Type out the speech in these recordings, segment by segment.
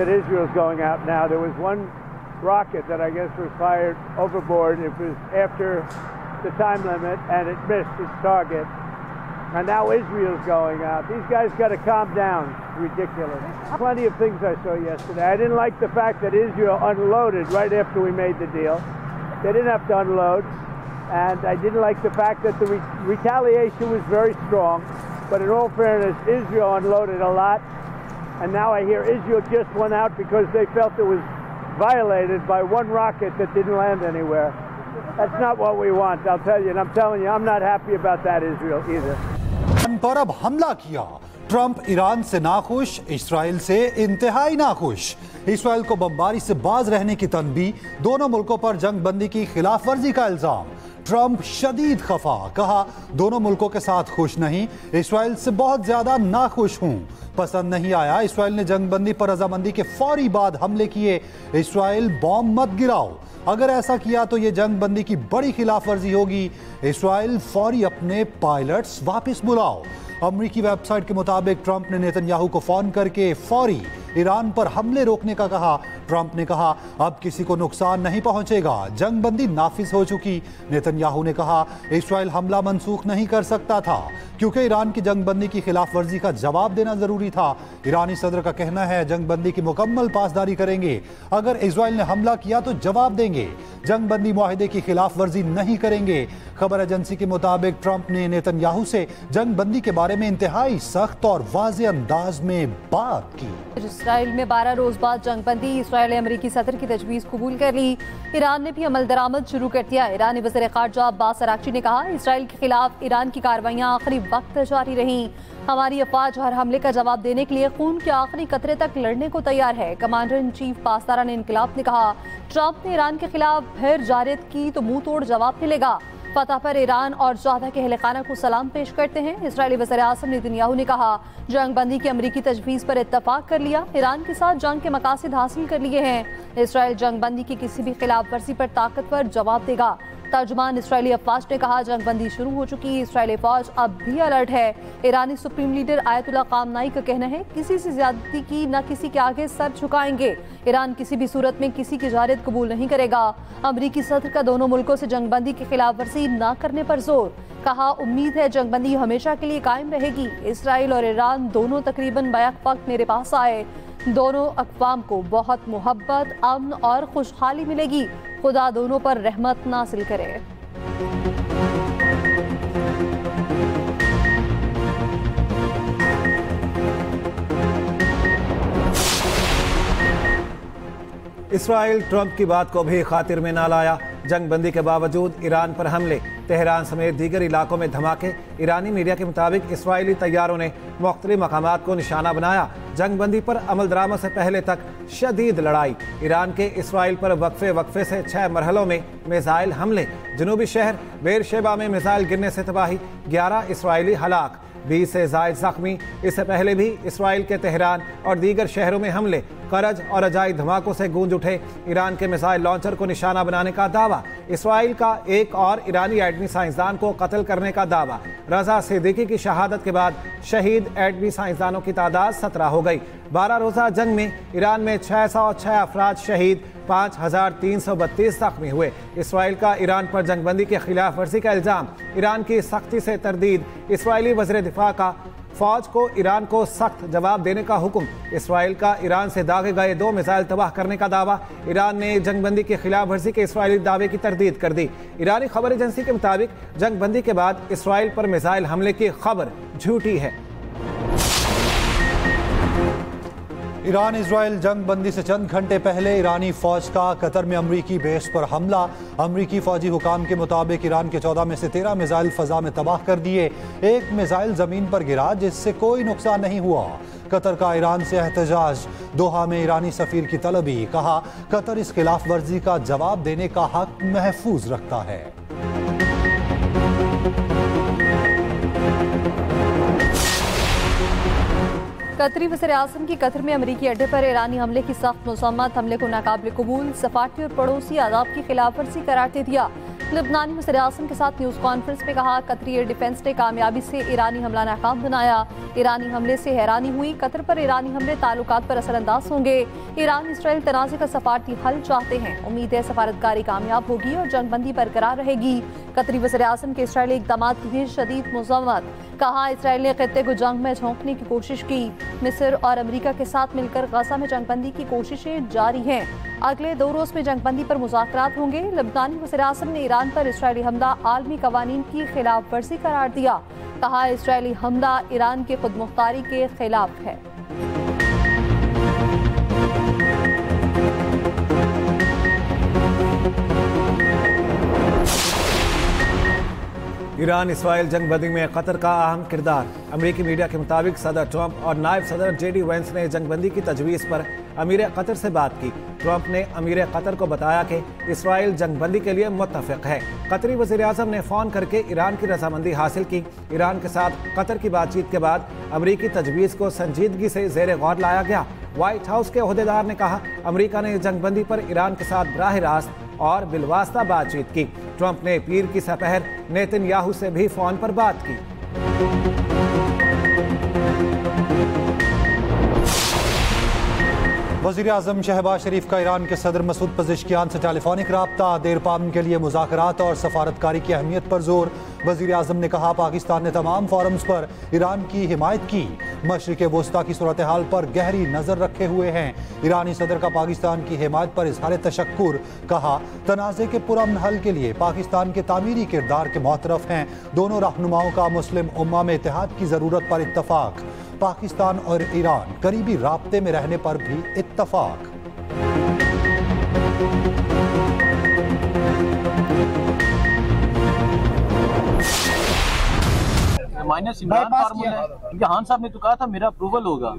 that Israel's going out now. There was one rocket that I guess was fired overboard. It was after the time limit and it missed its target. And now Israel's going out. These guys got to calm down. It's ridiculous. Plenty of things I saw yesterday. I didn't like the fact that Israel unloaded right after we made the deal. They didn't have to unload. And I didn't like the fact that the retaliation was very strong. But in all fairness, Israel unloaded a lot. And now I hear Israel just went out because they felt it was violated by one rocket that didn't land anywhere. That's not what we want, I'll tell you. And I'm telling you, I'm not happy about that, Israel, either. पर अब हमला किया। Trump Iran से नाखुश, Israel से इंतहाई नाखुश। Israel को बमबारी से बाज रहने की तनबीह, दोनों मुल्कों पर जंग बंदी की खिलाफ वर्जी का इल्जाम। ट्रंप शदीद खफा, कहा दोनों मुल्कों के साथ खुश नहीं, इस्राइल से बहुत ज्यादा नाखुश हूं। पसंद नहीं आया इस्राइल ने जंग बंदी पर रजामंदी के फौरी बाद हमले किए। इस्राइल बॉम्ब मत गिराओ, अगर ऐसा किया तो ये जंग बंदी की बड़ी खिलाफ वर्जी होगी। इस्राइल फौरी अपने पायलट्स वापस बुलाओ। अमरीकी वेबसाइट के मुताबिक ट्रंप ने नेतन्याहू को फोन करके फौरी ईरान पर हमले रोकने का कहा। ट्रंप ने कहा अब किसी को नुकसान नहीं पहुंचेगा, जंग बंदी नाफिज हो चुकी। नेतन्याहू ने कहा इस्राइल हमला मनसूख नहीं कर सकता था क्योंकि ईरान की जंग बंदी की खिलाफ वर्जी का जवाब देना जरूरी था। ईरानी सदर का कहना है जंग बंदी की मुकम्मल पासदारी करेंगे, अगर इस्राइल ने हमला किया तो जवाब देंगे, जंग बंदी मुआहिदे की खिलाफ वर्जी नहीं करेंगे। खबर एजेंसी के मुताबिक ट्रंप ने नेतन्याहू से जंग बंदी के बारे में इंतहाई सख्त और वाज़ेह अंदाज में बात की। इस्राइल में 12 रोज बाद जंग बंदी, इस्राइल ने अमरीकी सदर की तजवीज़ कबूल कर ली। ईरान ने भी अमल दरामद शुरू कर दिया। ईरानी वज़ीर ख़ारजा अब्बास अराग़ची ने कहा इस्राइल के खिलाफ ईरान की कार्रवाइयाँ आखिरी वक्त जारी रहीं। हमारी अफवाज हर हमले का जवाब देने के लिए खून के आखिरी कतरे तक लड़ने को तैयार है। कमांडर इन चीफ पासदारान इनकलाब ने कहा ट्रंप ने ईरान के खिलाफ फिर जारत की तो मुंह तोड़ जवाब मिलेगा। फतह पर ईरान और जोधा के अहल-ए-खाना को सलाम पेश करते हैं। इस्राएली वज़ीर-ए-आज़म नेतन्याहू ने कहा जंग बंदी की अमरीकी तजवीज़ पर इत्तफाक कर लिया, ईरान के साथ जंग के मकासद हासिल कर लिए हैं। इस्राइल जंग बंदी की किसी भी खिलाफ वर्जी पर ताकतवर जवाब देगा। तर्जुमान इस्राएली अफवाज ने कहा जंग बंदी शुरू हो चुकी, इस्राएली फौज अब भी अलर्ट है। ईरानी सुप्रीम लीडर आयतुल्लाह ख़ामनाई का कहना है किसी से ज्यादती की न किसी के आगे सर झुकाएंगे। ईरान किसी भी सूरत में किसी की जारत कबूल नहीं करेगा। अमरीकी सदर का दोनों मुल्कों से जंग बंदी की खिलाफ वर्जी न करने पर जोर, कहा उम्मीद है जंग बंदी हमेशा के लिए कायम रहेगी। इस्राइल और ईरान दोनों तकरीबन बैक वक्त मेरे पास आए, दोनों अक़वाम को बहुत मोहब्बत, अमन और खुशहाली मिलेगी। खुदा दोनों पर रहमत नासिल करे। इस्राइल ट्रंप की बात को भी खातिर में ना लाया। जंग बंदी के बावजूद ईरान पर हमले, तेहरान समेत दीगर इलाकों में धमाके। ईरानी मीडिया के मुताबिक इस्राइली तैयारों ने मुख्तलिफ मकामात को निशाना बनाया। जंग बंदी पर अमल दरामद से पहले तक शदीद लड़ाई। ईरान के इस्राइल पर वक्फे से 6 मरहलों में मिसाइल हमले। जनूबी शहर बेरशेबा में मिसाइल गिरने से तबाही, 11 इस्राइली हलाक, 20 से ज़ायद जख्मी। इससे पहले भी इस्राइल के तेहरान और दीगर शहरों में हमले, करज और अजाई धमाकों से गूंज उठे। ईरान के मिसाइल लॉन्चर को निशाना बनाने का दावा। इस्राइल का एक और ईरानी एटमी साइंसदान को कत्ल करने का दावा। रजा सिद्दीकी की शहादत के बाद शहीद एटमी साइंसदानों की तादाद 17 हो गई। 12 रोज़ा जंग में ईरान में 606 अफराद शहीद, 5332 जख्मी हुए। इस्राइल का ईरान पर जंगबंदी के खिलाफ वर्जी का इल्ज़ाम, ईरान की सख्ती से तरदीद। इस्राइली वज़ीर दिफा का फौज को ईरान को सख्त जवाब देने का हुक्म। इस्राइल का ईरान से दागे गए 2 मिसाइल तबाह करने का दावा। ईरान ने जंगबंदी की खिलाफ वर्जी के इस्राइली दावे की तरदीद कर दी। ईरानी खबर एजेंसी के मुताबिक जंगबंदी के बाद इस्राइल पर मिसाइल हमले की खबर झूठी है। ईरान इजराइल जंग बंदी से चंद घंटे पहले ईरानी फौज का कतर में अमरीकी बेस पर हमला। अमरीकी फौजी हुकाम के मुताबिक ईरान के 14 में से 13 मिसाइल फजा में तबाह कर दिए। एक मिसाइल जमीन पर गिरा जिससे कोई नुकसान नहीं हुआ। कतर का ईरान से एहतजाज, दोहा में ईरानी सफीर की तलबी, कहा कतर इस खिलाफ वर्जी का जवाब देने का हक महफूज रखता है। कतरी वज़ीर-ए-आज़म की कतर में अमरीकी अड्डे पर ईरानी हमले की सख्त मज़म्मत। हमले को नाकाबिल कबूल, सफारती और पड़ोसी आदाब की खिलाफ वर्जी करार दे दिया। लबनानी वज़ीर-ए-आज़म के साथ न्यूज़ कॉन्फ्रेंस में कहा, कतरी एयर डिफेंस ने कामयाबी से ईरानी हमला नाकाम बनाया। ईरानी हमले से हैरानी हुई, कतर पर ईरानी हमले ताल्लुकात पर असरअंदाज होंगे। ईरान इसराइल तनाज़े का सफारती हल चाहते हैं। उम्मीद है सफारतकारी कामयाब होगी और जंगबंदी बरकरार रहेगी। कतरी वज़ीर-ए-आज़म के इसराइली इक़दामात की भी शदीद मज़म्मत। कहा, इसराइल ने खित्ते को जंग में झोंकने की कोशिश की। मिस्र और अमेरिका के साथ मिलकर गजा में जंगबंदी की कोशिशें जारी हैं। अगले 2 रोज में जंगबंदी पर मुज़ाकरात होंगे। लबनानी वज़ीर-ए-आज़म ने ईरान पर इसराइली हमला आलमी कवानीन की खिलाफ वर्जी करार दिया। कहा, इसराइली हमला ईरान की खुदमुख्तारी के खिलाफ है। ईरान इसराइल जंगबंदी में कतर का अहम किरदार। अमेरिकी मीडिया के मुताबिक सदर ट्रंप और नायब सदर JD वेंस ने जंगबंदी की तजवीज़ पर अमीर कतर से बात की। ट्रंप ने अमीर कतर को बताया कि इसराइल जंगबंदी के लिए मुत्तफिक है। कतरी वज़ीर-ए-आज़म ने फ़ोन करके ईरान की रजामंदी हासिल की। ईरान के साथ कतर की बातचीत के बाद अमेरिकी तजवीज़ को संजीदगी से ज़ेर गौर लाया गया। व्हाइट हाउस के ओहदेदार ने कहा, अमेरिका ने जंगबंदी पर ईरान के साथ बराह रास्त और बिलवास्ता बातचीत की। ट्रंप ने पीर की सपहर नेतन्याहू से भी फोन पर बात की। वज़ीर-ए-आज़म शहबाज शरीफ का ईरान के सदर मसूद पज़ेश्कियान से टेलीफोनिक रब्ता, देरपाम के लिए मुज़ाकरात और सफारतकारी की अहमियत पर जोर। वज़ीर-ए-आज़म ने कहा, पाकिस्तान ने तमाम फोरम्स पर ईरान की हिमायत की। मशरिक़ वस्ता की सूरत हाल पर गहरी नज़र रखे हुए हैं। ईरानी सदर का पाकिस्तान की हिमायत पर इज़हार तशक्कुर। कहा, तनाज़े के पुरअमन हल के लिए पाकिस्तान के तामीरी किरदार के मुअतरफ़ हैं। दोनों रहनुमाओं का मुस्लिम उम्मा में इत्तेहाद की ज़रूरत पर इत्तफ़ाक़। पाकिस्तान और ईरान करीबी राब्ते में रहने पर भी इत्तफ़ाक़। माइनस इमरान फार्मूला है, क्योंकि खान साहब ने तो कहा था मेरा अप्रूवल होगा।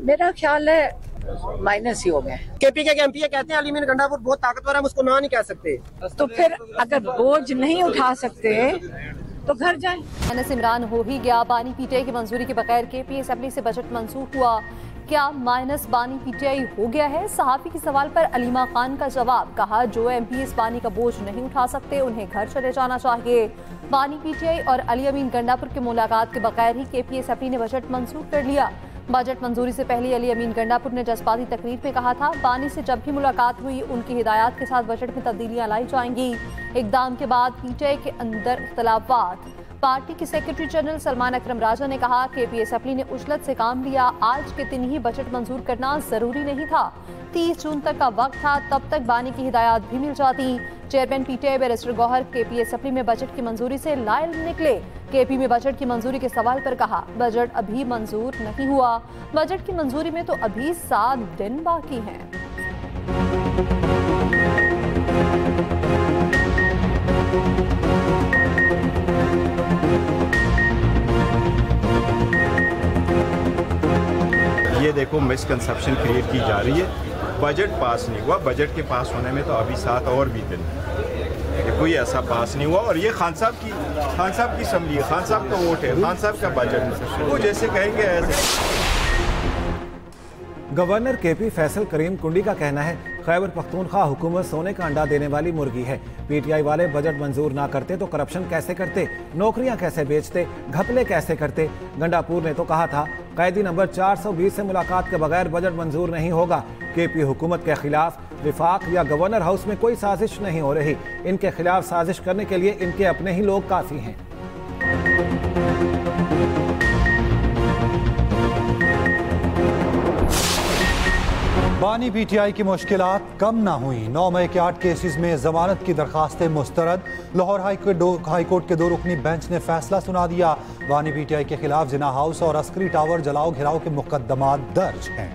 मेरा ख्याल है माइनस ही हो गए। केपी के एमपी कहते हैं अली अमीन गंडापुर बहुत ताकतवर है, हम उसको ना नहीं कह सकते। तो फिर अगर बोझ नहीं उठा सकते तो घर जाएं। माइनस इमरान हो ही गया। बानी पीटीआई की मंजूरी के बगैर KP असेंबली से बजट मंसूख हुआ। क्या माइनस बानी पीटीआई हो गया है? सहाफी के सवाल पर अलीमा खान का जवाब। कहा, जो MPs बानी का बोझ नहीं उठा सकते उन्हें घर चले जाना चाहिए। बानी पीटीआई और अली अमीन गंडापुर की मुलाकात के बगैर ही KP असेंबली ने बजट मंसूख कर लिया। बजट मंजूरी से पहले अली अमीन गंडापुर ने जज्बाती तकरीर में कहा था, बानी से जब भी मुलाकात हुई उनकी हिदायत के साथ बजट में तब्दीलियां लाई जाएंगी। इकदाम के बाद पीटीआई के अंदर इख्तलाफात। पार्टी के सेक्रेटरी जनरल सलमान अकरम राजा ने कहा, KP असेंबली ने उजलत से काम लिया। आज के दिन ही बजट मंजूर करना जरूरी नहीं था। 30 जून तक का वक्त था, तब तक बानी की हिदायत भी मिल जाती। Chairman PTI barrister Gohar KP assembly में बजट की मंजूरी से लायल निकले। KP में बजट की मंजूरी के सवाल पर कहा, बजट अभी मंजूर नहीं हुआ। बजट की मंजूरी में तो अभी 7 दिन बाकी हैं। ये देखो मिसकंसेप्शन क्रिएट की जा रही है। बजट पास नहीं हुआ, बजट के पास होने में तो अभी 7 और भी दिन है। कोई ऐसा पास नहीं हुआ और ये खान साहब की असम्बली है, खान साहब का वोट है, खान साहब का बजट है। वो जैसे कहेंगे ऐसे। गवर्नर KP फैसल करीम कुंडी का कहना है, खैबर पख्तूनख्वा हुकूमत सोने का अंडा देने वाली मुर्गी है। PTI वाले बजट मंजूर ना करते तो करप्शन कैसे करते, नौकरियां कैसे बेचते, घपले कैसे करते। गंडापुर ने तो कहा था, कैदी नंबर 420 से मुलाकात के बगैर बजट मंजूर नहीं होगा। KP हुकूमत के खिलाफ विफाक या गवर्नर हाउस में कोई साजिश नहीं हो रही। इनके खिलाफ साजिश करने के लिए इनके अपने ही लोग काफ़ी हैं। बानी PTI की मुश्किलात कम ना हुई। 9 मई के 8 केसेस में जमानत की दरखास्तें मुस्तरद। लाहौर हाईकोर्ट के 2 रुकनी बेंच ने फैसला सुना दिया। बानी PTI के खिलाफ जिना हाउस और अस्करी टावर जलाओ घिराव के मुकदमा दर्ज हैं।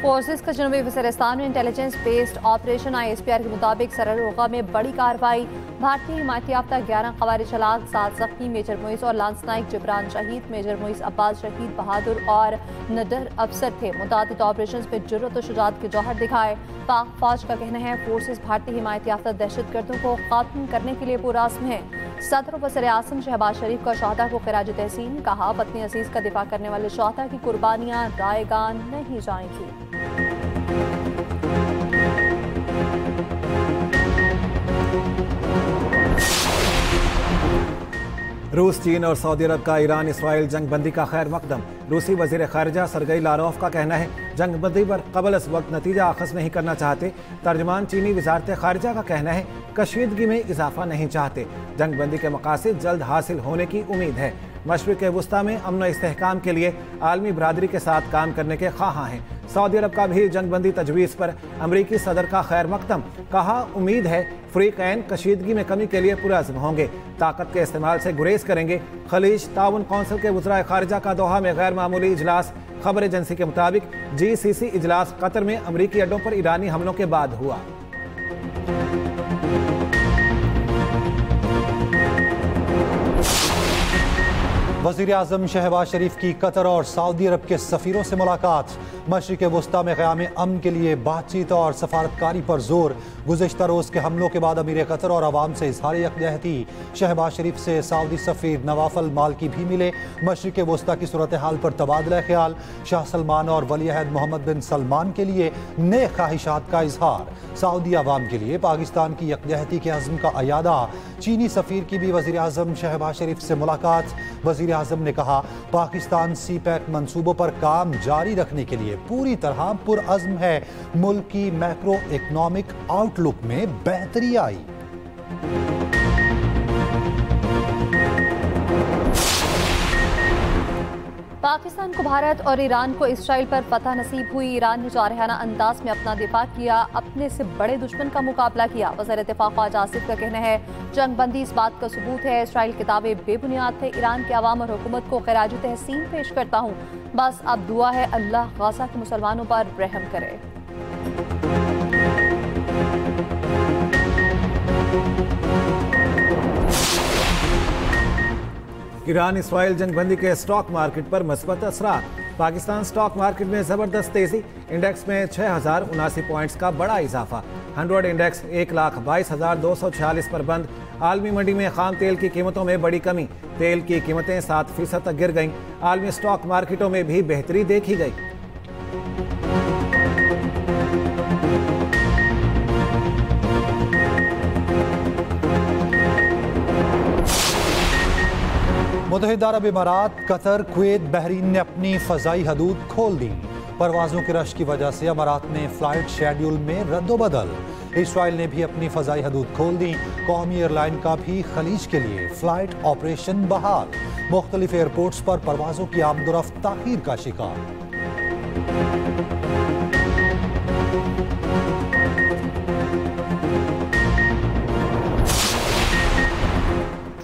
फोर्सेस का जनूबी वज़ीरिस्तान में इंटेलिजेंस बेस्ड ऑपरेशन ISPR के मुताबिक सररोगा में बड़ी कार्रवाई। भारतीय हिमायत याफ्ता 11 ख़वारिज हलाक, 7 ज़ख्मी। मेजर मोइस और लांस नाइक जिब्रान शहीद। मेजर मोइस अब्बास शहीद, बहादुर और नडर अफसर थे। मुतादिद ऑपरेशन में जुर्रत और शुजाअत के जौहर दिखाए। पाक फौज का कहना है, फोर्सेस भारतीय हिमायत याफ्ता दहशतगर्दों को खात्म करने के लिए पुरअज़्म हैं। सदर वज़ीर आज़म शहबाज शरीफ का शहादा को खिराज तहसीन, कहा वतन अजीज का दिफा करने वाले शहादा की कुर्बानियां रायगान नहीं जाएंगी। रूस, चीन और सऊदी अरब का ईरान इसराइल जंग बंदी का खैर मकदम। रूसी वजीर खारजा सरगई लारोफ का कहना है जंग बंदी पर कबल इस वक्त नतीजा अखज़ नहीं करना चाहते। तर्जमान चीनी वजारत खारजा का कहना है कशीदगी में इजाफा नहीं चाहते। जंग बंदी के मकासद जल्द हासिल होने की उम्मीद है। मशरिक़ वस्ता में अमन व इस्तेहकाम के लिए आलमी बरादरी के साथ काम करने के ख्वाहां हैं। सऊदी अरब का भी जंग बंदी तजवीज़ पर अमरीकी सदर का खैर मकदम, कहा उम्मीद है फ़रीक़ैन कशीदगी में कमी के लिए पुरअज़्म होंगे, ताकत के इस्तेमाल से गुरेज करेंगे। खलीज ताउन कौंसिल के वज़राए खारजा का दोहा में गैर मामूली इजलास। खबर एजेंसी के मुताबिक GCC इजलास कतर में अमरीकी अड्डों पर ईरानी हमलों के बाद हुआ। वज़ीर आज़म शहबाज शरीफ की कतर और सऊदी अरब के सफ़ीरों से मुलाकात। मशरिक़ वस्ता में क़याम अमन के लिए बातचीत और सफारतकारी पर जोर। गुज़िश्ता रोज़ के हमलों के बाद अमीर कतर और अवाम से इज़हार यकजहती। शहबाज शरीफ से सऊदी सफ़ीर नवाफल मालकी भी मिले। मशरिक़ वस्ता की सूरत हाल पर तबादला ख्याल। शाह सलमान और वली अहद मोहम्मद बिन सलमान के लिए नए ख्वाहिशात का इजहार। सऊदी अवाम के लिए पाकिस्तान की यकजहती के अज़्म का अयादा। चीनी सफ़ीर की भी वज़ीर आज़म शहबाज शरीफ से मुलाकात। वज़ीर आज़म ने कहा पाकिस्तान CPEC मंसूबों पर काम जारी रखने के लिए पूरी तरह पुरअज़्म है। मुल्क की मैक्रो इकनॉमिक आउटलुक में बेहतरी आई। पाकिस्तान को भारत और ईरान को इसराइल पर फतह नसीब हुई। ईरान ने जारहाना अंदाज में अपना दिफा किया, अपने से बड़े दुश्मन का मुकाबला किया। वज़ीर दिफा ख्वाजा आसिफ का कहना है जंग बंदी इस बात का सबूत है। इसराइल के दावे बेबुनियाद थे। ईरान के अवाम और हुकूमत को खिराज तहसीन पेश करता हूँ। बस अब दुआ है अल्लाह गाज़ा के मुसलमानों पर रहम करे। ईरान इसराइल जंगबंदी के स्टॉक मार्केट पर मस्बत असरार। पाकिस्तान स्टॉक मार्केट में जबरदस्त तेजी। इंडेक्स में 6079 पॉइंट्स का बड़ा इजाफा। 100 इंडेक्स 1,22,246 पर बंद। आलमी मंडी में खाम तेल की कीमतों में बड़ी कमी। तेल की कीमतें 7% तक गिर गईं। आलमी स्टॉक मार्केटों में भी बेहतरी देखी गई। मुत्तहिदा अरब इमारात, कतर, कुवैत, बहरीन ने अपनी फ़ज़ाई हदूद खोल दी। परवाज़ों के रश की वजह से अमारात में फ़्लाइट शेड्यूल में रद्दोबदल। इसराइल ने भी अपनी फ़ज़ाई हदूद खोल दी। कौमी एयरलाइन का भी खलीज के लिए फ़्लाइट ऑपरेशन बहाल। मुख्तलिफ एयरपोर्ट्स पर परवाज़ों की आमदोरफ्त ताख़ीर का शिकार।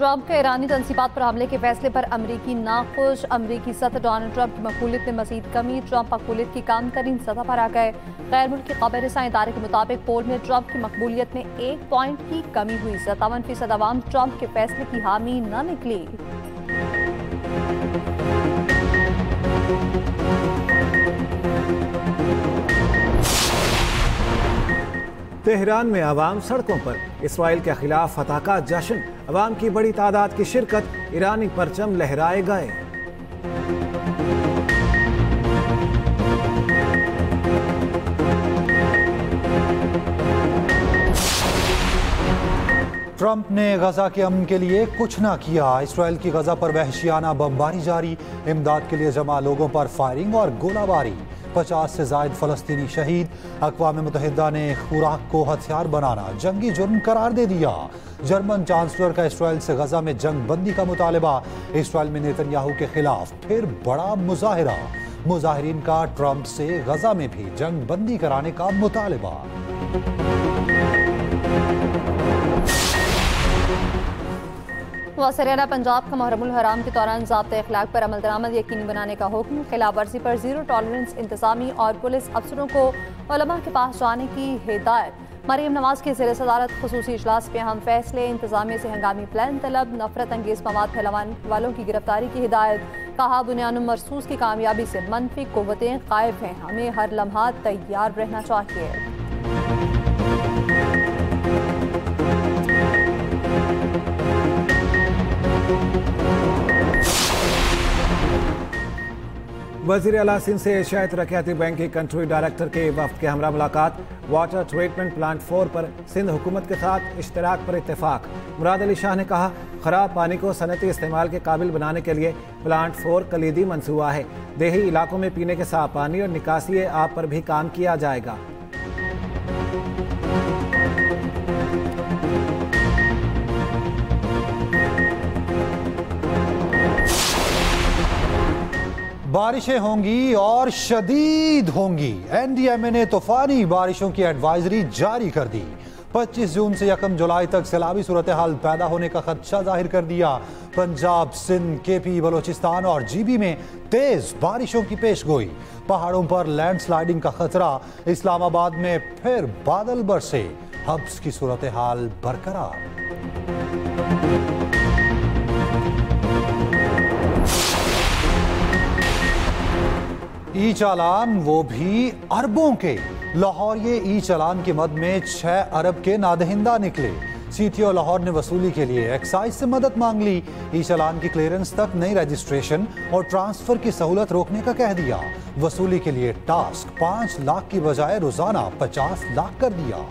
ट्रंप के ईरानी तंसीबात पर हमले के फैसले पर अमरीकी नाखुश। अमरीकी सदर डोनाल्ड ट्रंप की मकबूलियत में मजीद कमी। ट्रंप मकबूलियत की कम तरीन सतह पर आ गए। गैर मुल्की खबर रसां इदारे के मुताबिक पोल में ट्रंप की मकबूलियत में 1 पॉइंट की कमी हुई। 57% अवाम ट्रंप के फैसले की हामी न निकली। तेहरान में अवाम सड़कों पर। इसराइल के खिलाफ फतह का जश्न। अवाम की बड़ी तादाद की शिरकत। ईरानी परचम लहराए गए। ट्रंप ने गजा के अमन के लिए कुछ ना किया। इसराइल की गजा पर वहशियाना बमबारी जारी। इमदाद के लिए जमा लोगों पर फायरिंग और गोलाबारी। 50 से ज़ायद फ़लस्तीनी शहीद। अक़वाम मुत्तहिदा ने खुराक को हथियार बनाना जंगी जुर्म करार दे दिया। जर्मन चांसलर का इसराइल से गजा में जंग बंदी का मुतालबा। इसराइल में नेतन्याहू के खिलाफ फिर बड़ा मुजाहिरा। मुजाहिरीन का ट्रंप से गजा में भी जंग बंदी कराने का मुतालबा। वज़ीर पंजाब का मुहर्रमुल हराम के दौरान ज़ाब्ते अखलाक पर अमल दरामद यकीनी बनाने का हुक्म। खिलाफ वर्जी पर ज़ीरो टॉलरेंस इंतजामी और पुलिस अफसरों को उलमा के पास जाने की हिदायत। मरीम नवाज की ज़ेर सदारत खुसूसी इजलास में अहम फैसले। इंतजामिया से हंगामी प्लान तलब। नफरत अंगेज़ मवाद फैलाने वालों की गिरफ्तारी की हिदायत। कहा बुनियानुम मरसूस की कामयाबी से मनफी कुव्वतें कायम हैं। हमें हर लम्हा तैयार रहना चाहिए। वज़ीर आला सिंध से एशियाई तरक्याती बैंक के कंट्री डायरेक्टर के वफ्द के हमरा मुलाकात। वाटर ट्रीटमेंट प्लांट 4 पर सिंध हुकूमत के साथ इश्तराक पर इत्तेफाक। मुराद अली शाह ने कहा, खराब पानी को सनती इस्तेमाल के काबिल बनाने के लिए प्लांट 4 कलीदी मंसूबा है। देही इलाकों में पीने के साफ पानी और निकासी आब पर भी काम किया जाएगा। बारिशें होंगी और शदीद होंगी। एनडीएमए ने तूफानी बारिशों की एडवाइजरी जारी कर दी। 25 जून से 1 जुलाई तक सैलाबी सूरत हाल पैदा होने का खदशा जाहिर कर दिया। पंजाब, सिंध, केपी, बलोचिस्तान और जीबी में तेज बारिशों की पेशगोई। पहाड़ों पर लैंडस्लाइडिंग का खतरा। इस्लामाबाद में फिर बादल बरसे। हब्स की सूरत हाल बरकरार। ई चालान वो भी अरबों के। लाहौर ये ई चालान की मद में 6 अरब के नादहिंदा निकले। सीटीओ लाहौर ने वसूली के लिए एक्साइज से मदद मांग ली। ई चालान की क्लियरेंस तक नई रजिस्ट्रेशन और ट्रांसफर की सहूलत रोकने का कह दिया। वसूली के लिए टास्क 5 लाख की बजाय रोजाना 50 लाख कर दिया।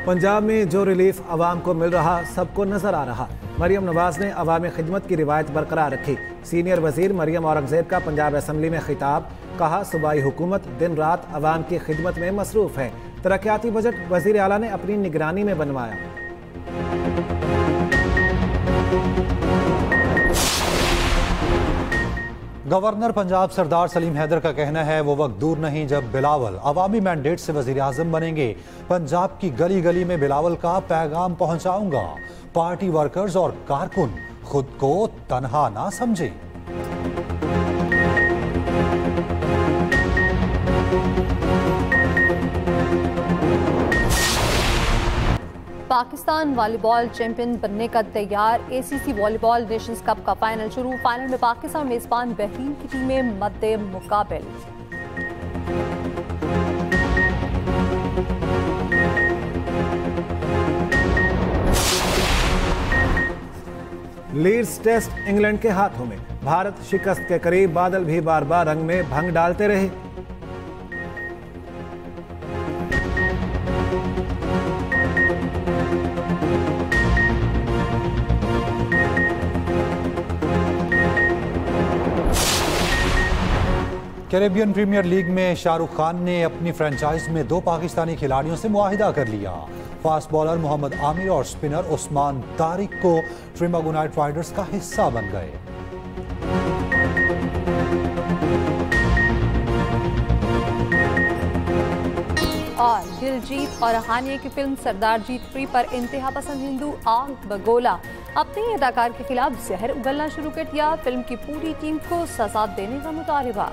पंजाब में जो रिलीफ आवाम को मिल रहा सबको नजर आ रहा। मरियम नवाज ने अवामी खिदमत की रिवायत बरकरार रखी। सीनियर वजीर मरियम औरंगजेब का पंजाब असम्बली में खिताब। कहा, सूबाई हुकूमत दिन रात अवाम की खिदमत में मसरूफ है। तरक्याती बजट वजीर आला ने अपनी निगरानी में बनवाया। गवर्नर पंजाब सरदार सलीम हैदर का कहना है, वो वक्त दूर नहीं जब बिलावल अवामी मैंडेट से वजीर आजम बनेंगे। पंजाब की गली गली में बिलावल का पैगाम पहुंचाऊंगा। पार्टी वर्कर्स और कारकुन खुद को तनहा ना समझे। पाकिस्तान वॉलीबॉल चैंपियन बनने का तैयार। एसीसी वॉलीबॉल नेशंस कप का फाइनल शुरू। फाइनल में पाकिस्तान मेजबान बहरीन की टीमें मद्दे मुकाबिल। लीड्स टेस्ट इंग्लैंड के हाथों में। भारत शिकस्त के करीब। बादल भी बार बार रंग में भंग डालते रहे। कैरेबियन प्रीमियर लीग में शाहरुख खान ने अपनी फ्रेंचाइज में 2 पाकिस्तानी खिलाड़ियों से मुआहिदा कर लिया। फास्ट बॉलर मोहम्मद आमिर और स्पिनर उस्मान तारिक को ट्रिम्बागो नाइट राइडर्स का हिस्सा बन गए। और दिलजीत और हानिया की फिल्म सरदार जी 3 पर इंतहा पसंद हिंदू आग बगोला अपने अदाकार के खिलाफ जहर उगलना शुरू कर दिया। फिल्म की पूरी टीम को सजा देने का मुतालबा।